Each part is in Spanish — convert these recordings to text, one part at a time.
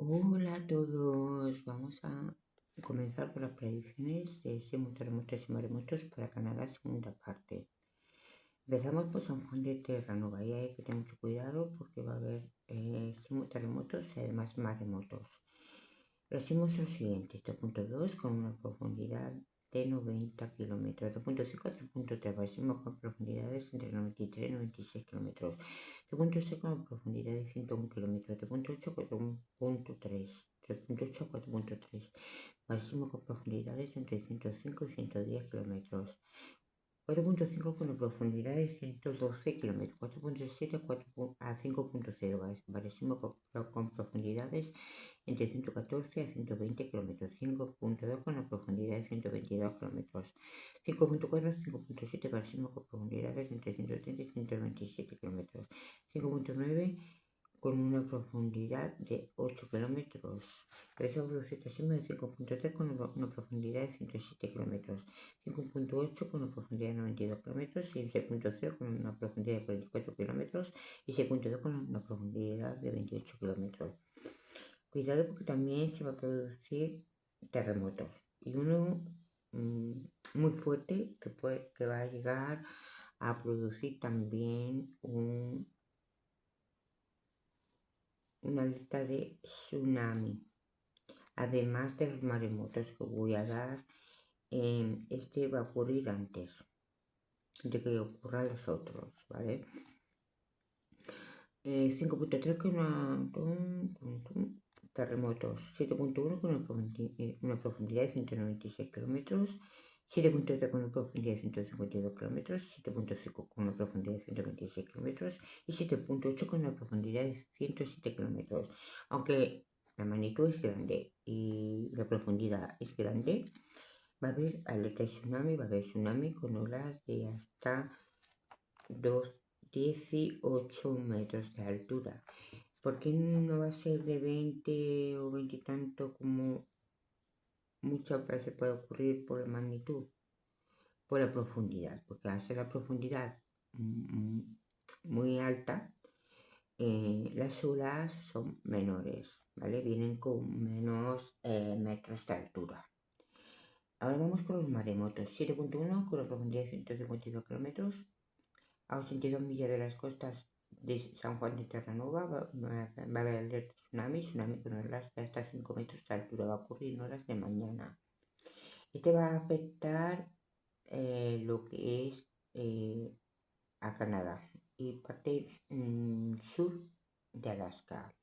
Hola a todos, vamos a comenzar por las predicciones de sismos, terremotos y maremotos para Canadá, segunda parte. Empezamos por San Juan de Terranova y hay que tener mucho cuidado porque va a haber sismos, terremotos y además maremotos. Los sismos son los siguientes: 2.2 con una profundidad de 90 kilómetros, 2.5 a 3.3, sismos con profundidades entre 93 y 96 kilómetros, 2.6 con profundidad de 101 kilómetros, 2.8 4.3, 3.8 a 4.3, sismos con profundidades entre 105 y 110 kilómetros, 4.5 con una profundidad de 112 kilómetros, 4.7 a 5.0, sismos con profundidades entre 114 a 120 kilómetros, 5.2 con una profundidad de 122 kilómetros, 5.4 a 5.7 para sismos con profundidades entre 130 y 127 kilómetros, 5.9 con una profundidad de 8 kilómetros. Reserva velocidad sismo de 5.3 con una profundidad de 107 kilómetros, 5.8 con una profundidad de 92 kilómetros, y 6.0 con una profundidad de 44 kilómetros y 6.2 con una profundidad de 28 kilómetros. Cuidado porque también se va a producir terremotos y uno muy fuerte que va a llegar a producir también una alerta de tsunami, además de los maremotos que voy a dar. Este va a ocurrir antes de que ocurran los otros, ¿vale? 5.3 con terremotos, 7.1 con una profundidad de 196 kilómetros, 7.3 con una profundidad de 152 kilómetros, 7.5 con una profundidad de 126 kilómetros y 7.8 con una profundidad de 107 kilómetros. Aunque la magnitud es grande y la profundidad es grande, va a haber alerta de tsunami, va a haber tsunami con olas de hasta 18 metros de altura. ¿Por qué no va a ser de 20 o 20 y tanto como muchas veces puede ocurrir por la magnitud? Por la profundidad, porque al ser la profundidad muy alta, las olas son menores, ¿vale? Vienen con menos metros de altura. Ahora vamos con los maremotos. 7.1 con la profundidad de 152 kilómetros, a 82 millas de las costas de San Juan de Terranova va a haber alerta tsunami con olas de hasta 5 metros de altura. Va a ocurrir en horas de mañana. Este va a afectar lo que es a Canadá y parte sur de Alaska.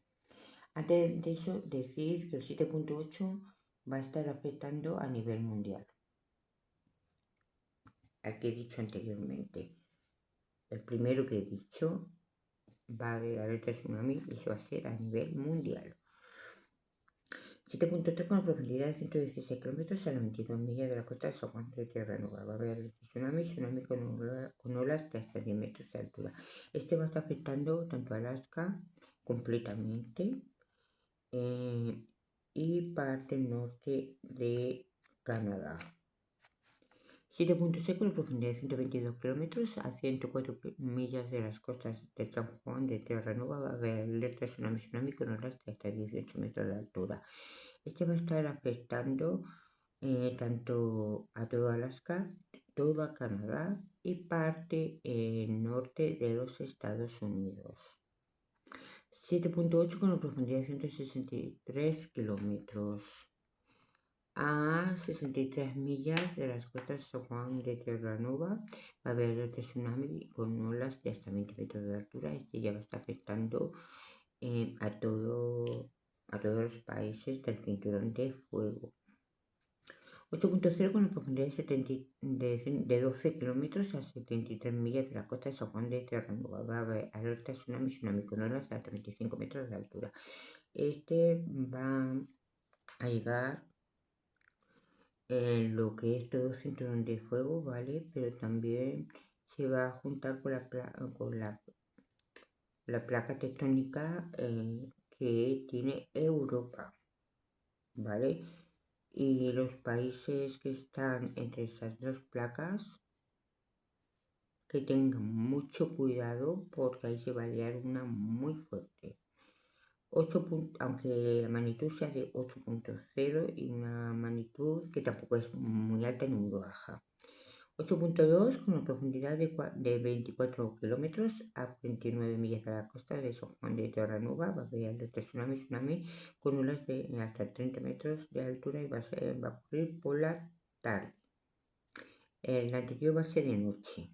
Antes de eso, decir que el 7.8 va a estar afectando a nivel mundial, al que he dicho anteriormente. El primero que he dicho va a haber alerta de tsunami y eso va a ser a nivel mundial. 7.3 con una profundidad de 116 kilómetros a 92 millas de la costa de San Juan de Terranova. Va a haber alerta de tsunami con olas de hasta 10 metros de altura. Este va a estar afectando tanto a Alaska completamente y parte norte de Canadá. 7.6 con una profundidad de 122 kilómetros a 104 millas de las costas de San Juan de Terranova. Va a haber alerta de tsunami con olas de hasta 18 metros de altura. Este va a estar afectando tanto a todo Alaska, toda Canadá y parte norte de los Estados Unidos. 7.8 con una profundidad de 163 kilómetros a 63 millas de las costas de San Juan de Terranova. Va a haber alerta tsunami con olas de hasta 20 metros de altura. Este ya va a estar afectando a todos los países del cinturón de fuego. 8.0 con una profundidad de 12 kilómetros a 73 millas de la costa de San Juan de Terranova. Va a haber alerta tsunami con olas de hasta 25 metros de altura. Este va a llegar lo que es todo cinturón de fuego, ¿vale? Pero también se va a juntar con la placa tectónica que tiene Europa, ¿vale? Y los países que están entre esas dos placas, que tengan mucho cuidado porque ahí se va a liar una muy fuerte. aunque la magnitud sea de 8.0 y una magnitud que tampoco es muy alta ni muy baja. 8.2 con una profundidad de 24 kilómetros a 29 millas de la costa de San Juan de Terranova. Va a haber alerta tsunami con olas de hasta 30 metros de altura y va a ocurrir por la tarde. El anterior va a ser de noche.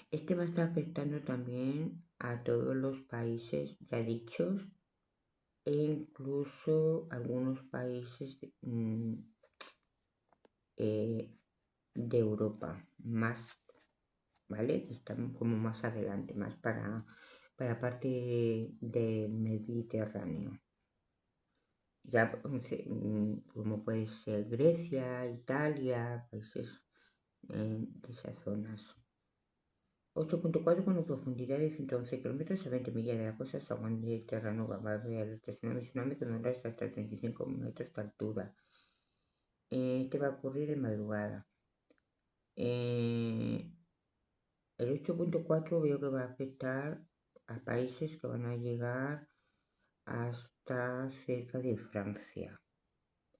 Este va a estar afectando también a todos los países ya dichos e incluso algunos países de Europa, más, ¿vale? Están como más adelante, más para parte del Mediterráneo. Ya como puede ser Grecia, Italia, países de esas zonas. 8.4 con una profundidad de 111 kilómetros a 20 millas de la costa San Juan de Terranova. Va a haber tsunami con olas hasta 35 metros de altura. Este va a ocurrir de madrugada. El 8.4 veo que va a afectar a países que van a llegar hasta cerca de Francia.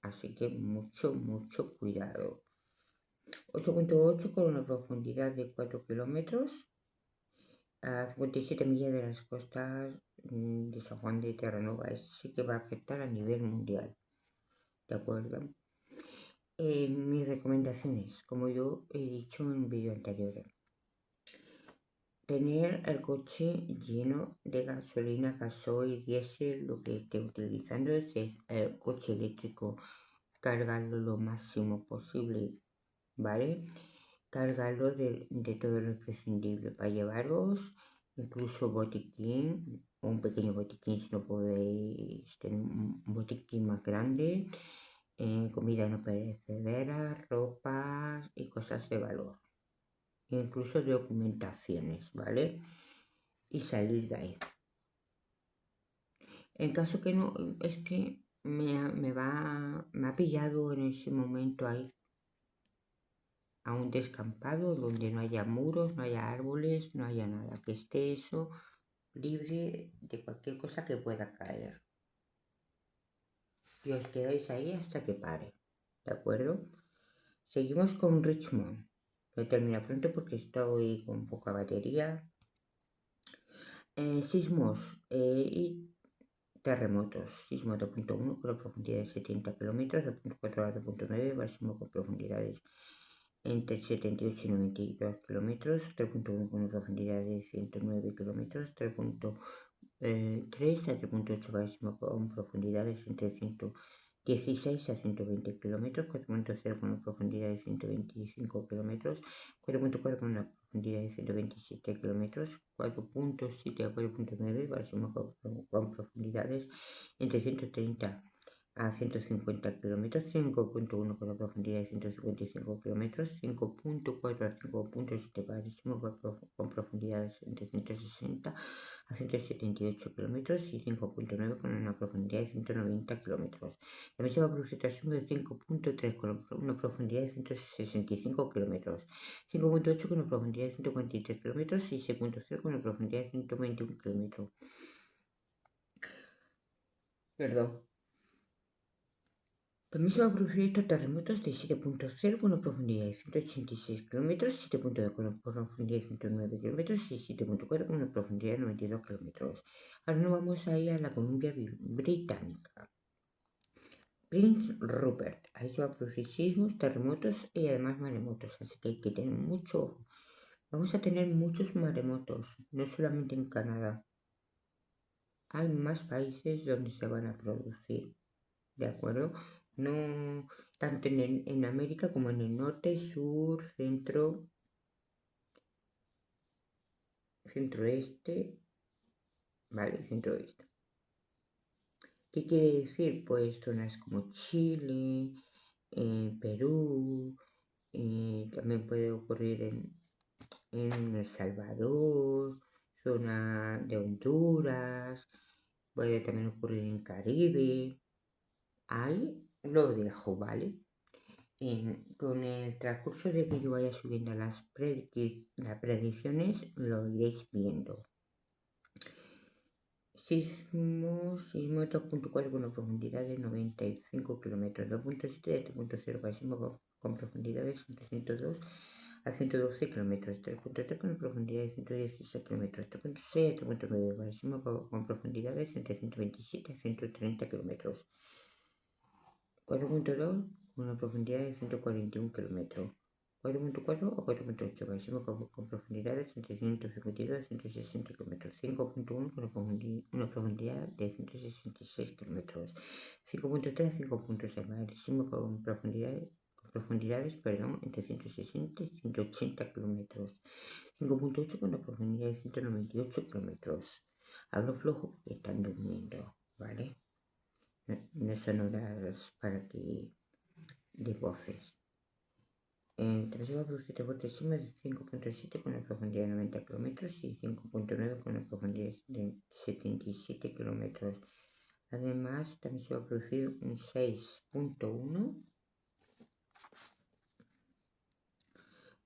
Así que mucho cuidado. 8.8 con una profundidad de 4 kilómetros a 57 millas de las costas de San Juan de Terranova. Esto sí que va a afectar a nivel mundial. ¿De acuerdo? Mis recomendaciones, como yo he dicho en vídeos anteriores. Tener el coche lleno de gasolina, gasoil, diésel, lo que esté utilizando es el coche eléctrico, cargarlo lo máximo posible, ¿vale? Cargarlo de todo lo imprescindible para llevaros incluso botiquín, o un pequeño botiquín si no podéis tener un botiquín más grande, comida no perecedera, ropas y cosas de valor, incluso documentaciones, ¿vale? Y salir de ahí. En caso que no, es que me ha pillado en ese momento ahí a un descampado donde no haya muros, no haya árboles, no haya nada, que esté eso libre de cualquier cosa que pueda caer. Y os quedáis ahí hasta que pare, ¿de acuerdo? Seguimos con Richmond. Voy a terminar pronto porque estoy con poca batería. Sismos y terremotos. Sismo 2.1 con profundidad de 70 kilómetros, 2.4 a 2.9, máximo con profundidades entre 78 y 92 kilómetros, 3.1 con una profundidad de 109 kilómetros, 3.3 a 3.8 máximo con profundidades entre 116 a 120 kilómetros, 4.0 con una profundidad de 125 kilómetros, 4.4 con una profundidad de 127 kilómetros, 4.7 a 4.9 máximo con profundidades entre 130 a 150 kilómetros, 5.1 con una profundidad de 155 kilómetros, 5.4 a 5.7 máximo con profundidades entre 160 a 178 kilómetros y 5.9 con una profundidad de 190 kilómetros. También se va a producir trasfondo de 5.3 con una profundidad de 165 kilómetros, 5.8 con una profundidad de 143 kilómetros y 6.0 con una profundidad de 121 kilómetros. Perdón. También se va a producir estos terremotos de 7.0 con una profundidad de 186 kilómetros, 7.2 con una profundidad de 109 kilómetros y 7.4 con una profundidad de 92 kilómetros. Ahora nos vamos a ir a la Columbia Británica. Prince Rupert. Ahí se va a producir sismos, terremotos y además maremotos, así que hay que tener mucho ojo. Vamos a tener muchos maremotos, no solamente en Canadá. Hay más países donde se van a producir, ¿de acuerdo? No tanto en América como en el norte, sur, centro, centro-este, ¿vale? Centro-oeste. ¿Qué quiere decir? Pues zonas como Chile, Perú, también puede ocurrir en El Salvador, zona de Honduras, puede también ocurrir en Caribe. Ahí lo dejo, ¿vale? Con el transcurso de que yo vaya subiendo las predicciones, lo iréis viendo. sismo 2.4 con una profundidad de 95 kilómetros, 2.7 de 3.0 para sismo con profundidades entre 102 a 112 kilómetros, 3.3 con una profundidad de 116 kilómetros, 3.6 a 3.9 para sismo con profundidades entre 127 a 130 kilómetros, 4.2 con una profundidad de 141 kilómetros, 4.4 o 4.8 para sismo con profundidades entre 152 a 160 kilómetros, 5.1 con una profundidad de 166 kilómetros, 5.3 a 5.6 para sismo con profundidades entre 160 y 180 kilómetros, 5.8 con una profundidad de 198 kilómetros. Hablo flojo porque están durmiendo, ¿vale? No son horas para que de voces. Trasiego producto fuertísimo de 5.7 con una profundidad de 90 kilómetros y 5.9 con una profundidad de 77 kilómetros. Además, también se va a producir un 6.1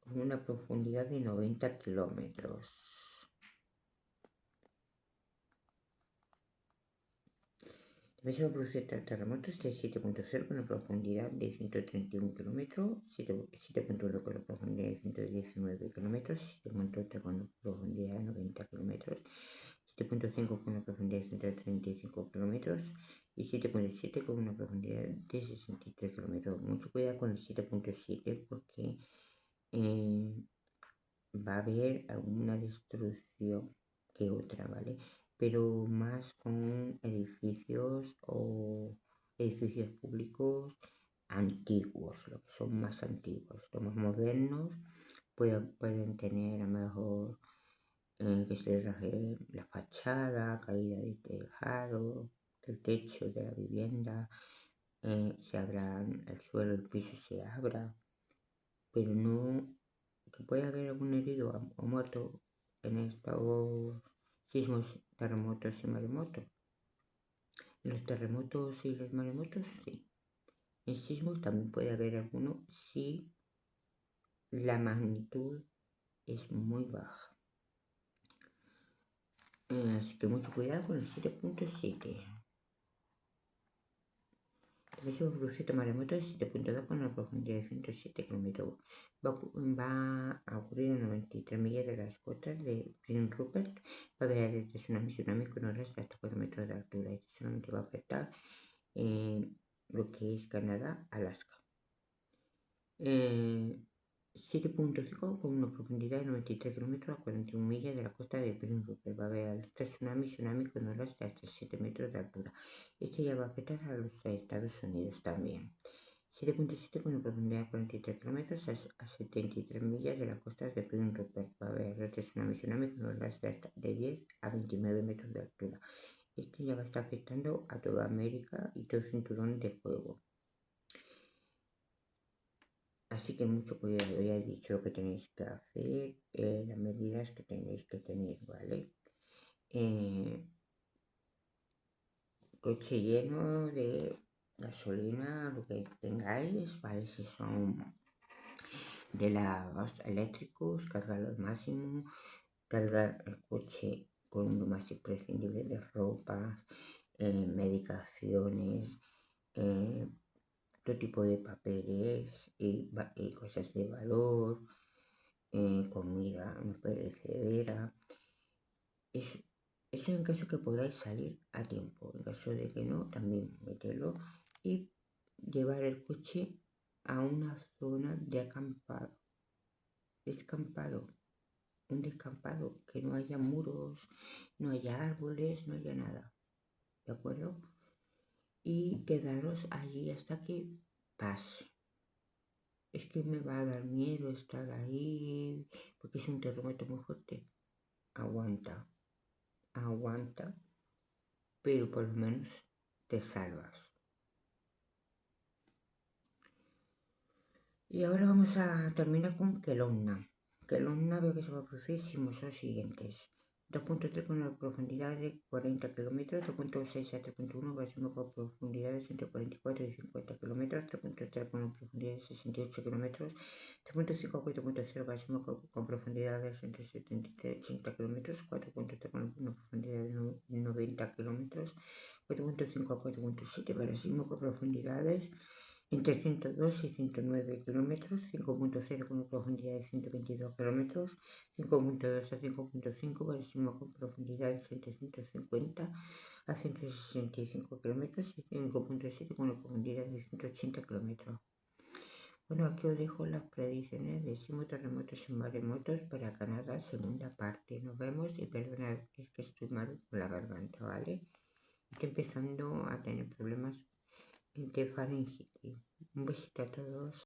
con una profundidad de 90 kilómetros. También se va a producir terremotos de 7.0 con una profundidad de 131 kilómetros, 7.1 con una profundidad de 119 kilómetros, 7.8 con una profundidad de 90 kilómetros, 7.5 con una profundidad de 135 kilómetros y 7.7 con una profundidad de 63 kilómetros. Mucho cuidado con el 7.7 porque va a haber alguna destrucción que otra, ¿vale? Pero más con edificios o edificios públicos antiguos, lo que son más antiguos. Los más modernos pueden tener a lo mejor que se raje la fachada, caída de tejado, el techo de la vivienda, se abran el suelo, el piso se abra, pero no que puede haber algún herido o muerto en estos sismos, terremotos y maremotos. En los terremotos y los maremotos, sí. En sismos también puede haber alguno si la magnitud es muy baja. Así que mucho cuidado con el 7.7. El máximo crucero maremoto de 7.2 con una profundidad de 107 kilómetros. Va a ocurrir a 93 millas de las costas de Prince Rupert. Va a haber este tsunami con olas de hasta 4 metros de altura. Este tsunami va a afectar lo que es Canadá, Alaska. 7.5 con una profundidad de 93 kilómetros a 41 millas de la costa de Prince Rupert. Va a haber alerta tsunami con olas de hasta 7 metros de altura. Esto ya va a afectar a los Estados Unidos también. 7.7 con una profundidad de 43 kilómetros a 73 millas de la costa de Prince Rupert. Va a haber alerta tsunami con olas de 10 a 29 metros de altura. Este ya va a estar afectando a toda América y todo el cinturón de fuego. Así que mucho cuidado, ya he dicho lo que tenéis que hacer, las medidas que tenéis que tener, ¿vale? Coche lleno de gasolina, lo que tengáis, ¿vale? Si son de los eléctricos, cargarlo al máximo, cargar el coche con lo más imprescindible de ropa, medicaciones, todo tipo de papeles y cosas de valor, comida no perecedera. Eso en caso que podáis salir a tiempo. En caso de que no, también meterlo y llevar el coche a una zona de acampado. Un descampado, que no haya muros, no haya árboles, no haya nada. ¿De acuerdo? Y quedaros allí hasta que pase. Es que me va a dar miedo estar ahí porque es un terremoto muy fuerte. Aguanta, pero por lo menos te salvas. Y ahora vamos a terminar con Kelowna. Kelowna veo que se va a producir sismos los siguientes. 2.3 con una profundidad de 40 kilómetros, 2.6 a 3.1 máximo con profundidades entre 44 y 50 kilómetros, 3.3 con una profundidad de 68 kilómetros, 3.5 a 4.0 máximo con profundidades entre 73 y 80 kilómetros, 4.3 con una profundidad de 90 kilómetros, 4.5 a 4.7 máximo con profundidades entre 102 y 109 kilómetros, 5.0 con una profundidad de 122 kilómetros, 5.2 a 5.5 máximo con profundidades entre 150 a 165 kilómetros y 5.7 con una profundidad de 180 kilómetros. Bueno, aquí os dejo las predicciones de sismos, terremotos y maremotos para Canadá, segunda parte. Nos vemos y perdonad, es que estoy mal con la garganta, ¿vale? Estoy empezando a tener problemas de faringitis. Un besito a todos.